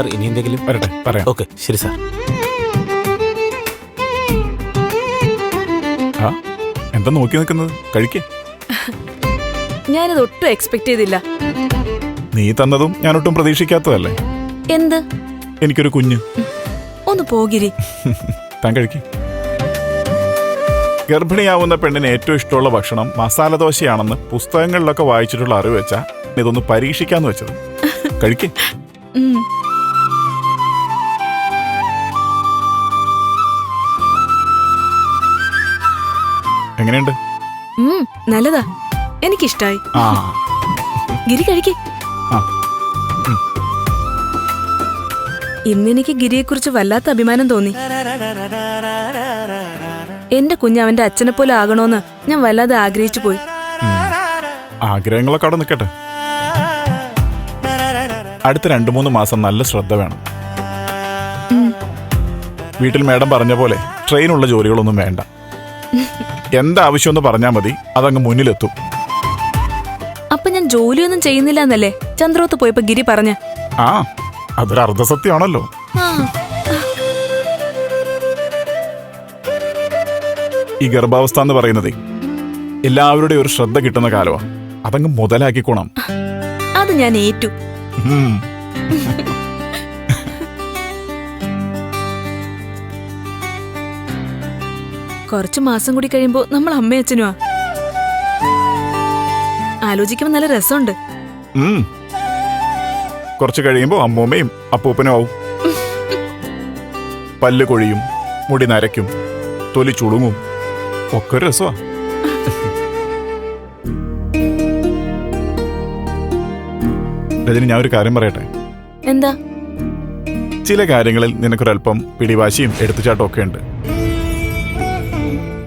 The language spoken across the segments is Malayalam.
സാർ ഇനി എന്തെങ്കിലും? വരട്ടെ, പറയാം. ഓക്കെ, ശരി സാർ. ആ, എന്താ നോക്കി നിൽക്കുന്നത്? കഴിക്കേ. ഞാനിത് ഒട്ടും എക്സ്പെക്ട് ചെയ്തില്ല. നീ തന്നതും ഞാനൊട്ടും പ്രതീക്ഷിക്കാത്തതല്ലേ? എന്ത്? എനിക്കൊരു കുഞ്ഞ്. ഒന്ന് പോകിരി. താൻ കഴിക്കേ. ഗർഭിണിയാവുന്ന പെണ്ണിന് ഏറ്റവും ഇഷ്ടമുള്ള ഭക്ഷണം മസാല ദോശയാണെന്ന് പുസ്തകങ്ങളിലൊക്കെ വായിച്ചിട്ടുള്ള അറിവ് വെച്ചാ ഇതൊന്ന് പരീക്ഷിക്കാന്ന് വെച്ചത്. കഴിക്കേ. എങ്ങനെയുണ്ട്? നല്ലതാ, എനിക്കിഷ്ടായി. ആ, ഗിരി കഴിക്കേ. ഇന്നെനിക്ക് ഗിരിയെക്കുറിച്ച് വല്ലാത്ത അഭിമാനം തോന്നി. എന്റെ കുഞ്ഞ് അവന്റെ അച്ഛനെ പോലെ ആകണോന്ന് ഞാൻ വല്ലാതെ ആഗ്രഹിച്ചു പോയി. ആഗ്രഹങ്ങളൊക്കെ അവിടെ നിൽക്കട്ടെ. അടുത്ത 2-3 മാസം നല്ല ശ്രദ്ധ വേണം. വീട്ടിൽ മേഡം പറഞ്ഞ പോലെ ട്രെയിനുള്ള ജോലികളൊന്നും വേണ്ട. എന്താവശ്യമെന്ന് പറഞ്ഞാൽ മതി, അതങ്ങ് മുന്നിലെത്തും. അപ്പൊ ഞാൻ ജോലിയൊന്നും ചെയ്യുന്നില്ല എന്നല്ലേ ചന്ദ്രോത്ത് പോയപ്പോ ഗിരി പറഞ്ഞ? ആ, അതൊരു അർദ്ധസത്യമാണല്ലോ. ഈ ഗർഭാവസ്ഥ എന്ന് പറയുന്നതേ എല്ലാവരുടെയും ഒരു ശ്രദ്ധ കിട്ടുന്ന കാലമാണ്. അതങ്ങ് മുതലാക്കിക്കോണം. അത് ഞാൻ ഏറ്റു. കുറച്ചു മാസം കൂടി കഴിയുമ്പോ നമ്മൾ അമ്മയച്ഛനുമാ. ആലോചിക്കുമ്പോ നല്ല രസമുണ്ട്. കുറച്ച് കഴിയുമ്പോ അമ്മൂമ്മയും അപ്പൂപ്പനും ആവും. പല്ല് കൊഴിയും, മുടി നരയ്ക്കും, തൊലി ചുളുങ്ങും. ഒക്കെ ഒരു രസമാ. രജനി, ഞാൻ ഒരു കാര്യം പറയട്ടെ? എന്താ? ചില കാര്യങ്ങളിൽ നിനക്കൊരല്പം പിടിവാശിയും എടുത്തുചാട്ടം ഒക്കെ ഉണ്ട്.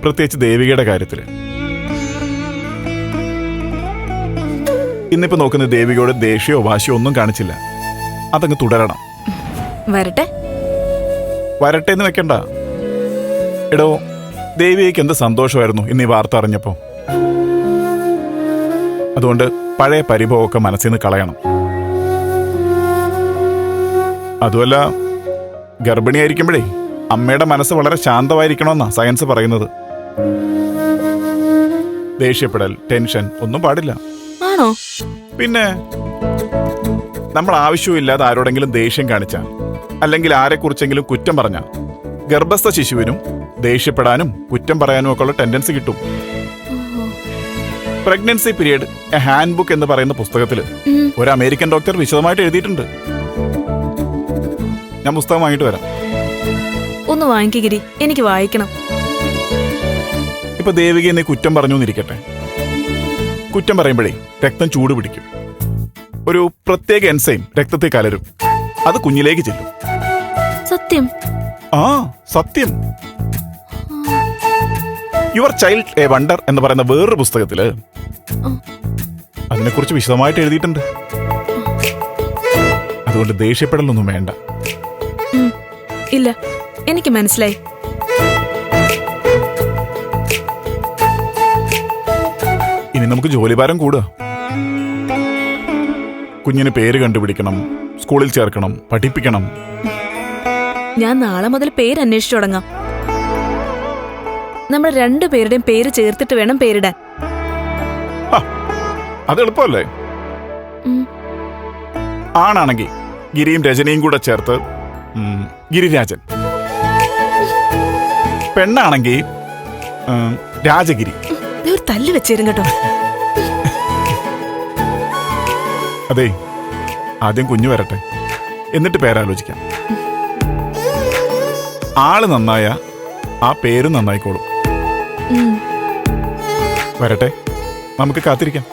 പ്രത്യേകിച്ച് ദേവികയുടെ കാര്യത്തില്. ഇന്നിപ്പോ നോക്കുന്ന ദേവികയോട് ദേഷ്യമോ വാശിയോ ഒന്നും കാണിച്ചില്ല. അതങ്ങ് തുടരണം. വരട്ടെ. വരട്ടെ എന്ന് വെക്കണ്ട. എടോ, ദേവികയ്ക്ക് എന്ത് സന്തോഷമായിരുന്നു ഇന്ന് ഈ വാർത്ത അറിഞ്ഞപ്പോ. അതുകൊണ്ട് പഴയ പരിഭവമൊക്കെ മനസ്സിൽ നിന്ന് കളയണം. അതുമല്ല, ഗർഭിണിയായിരിക്കുമ്പോഴേ അമ്മയുടെ മനസ്സ് വളരെ ശാന്തമായിരിക്കണമെന്നാ സയൻസ് പറയുന്നത്. ദേഷ്യപ്പെടൽ, ടെൻഷൻ ഒന്നും പാടില്ല. ആണോ? പിന്നെ നമ്മൾ ആവശ്യമില്ലാതെ ആരോടെങ്കിലും ദേഷ്യം കാണിച്ച, അല്ലെങ്കിൽ ആരെക്കുറിച്ചെങ്കിലും കുറ്റം പറഞ്ഞ, ഗർഭസ്ഥ ശിശുവിനും ദേഷ്യപ്പെടാനും കുറ്റം പറയാനും ഒക്കെ ഉള്ള ടെൻഡൻസി കിട്ടും. Pregnancy period A hand book എന്ന് പറയുന്ന പുസ്തകത്തിൽ ഒരു അമേരിക്കൻ ഡോക്ടർ വിശദമായിട്ട് എഴുതിയിട്ടുണ്ട്. ഞാൻ പുസ്തകം വാങ്ങിട്ട് വരാം. ഒന്ന് വാങ്ങിക്കിരി, എനിക്ക് വായിക്കണം. ഇപ്പൊ ദേവികയെ നീ കുറ്റം പറഞ്ഞു എന്നിരിക്കട്ടെ. കുറ്റം പറയുമ്പോഴേ രക്തം ചൂട് പിടിക്കും. ഒരു പ്രത്യേക എൻസൈം രക്തത്തിൽ കലരും. അത് കുഞ്ഞിലേക്ക് ചെല്ലും. സത്യം? ആ, സത്യം. യുവർ ചൈൽഡ് എ വണ്ടർ എന്ന് പറയുന്ന വേറൊരു പുസ്തകത്തില് അതിനെക്കുറിച്ച് വിശദമായിട്ട് എഴുതിയിട്ടുണ്ട്. അതുകൊണ്ട് ദേഷ്യപ്പെടലൊന്നും വേണ്ട. ഇല്ല, എനിക്ക് മനസ്സിലായി. ഇനി നമുക്ക് ജോലിഭാരം കൂടുക. കുഞ്ഞിന് പേര് കണ്ടുപിടിക്കണം, സ്കൂളിൽ ചേർക്കണം, പഠിപ്പിക്കണം. ഞാൻ നാളെ മുതൽ പേര് അന്വേഷിച്ചു തുടങ്ങാം. നമ്മൾ 2 പേരുടെയും പേര് ചേർത്തിട്ട് വേണം പേരിടാൻ. അത് എളുപ്പമല്ലേ? ആണാണെങ്കിൽ ഗിരിയും രജനിയും കൂടെ ചേർത്ത് ഗിരിരാജൻ. പെണ്ണാണെങ്കിൽ രാജഗിരി. ഒരു തല്ല് വെച്ചേരും കേട്ടോ. അതെ, ആദ്യം കുഞ്ഞു വരട്ടെ, എന്നിട്ട് പേരാലോചിക്കാം. ആള് നന്നായ ആ പേരും നന്നായിക്കോളും. വരട്ടെ, നമുക്ക് കാത്തിരിക്കാം.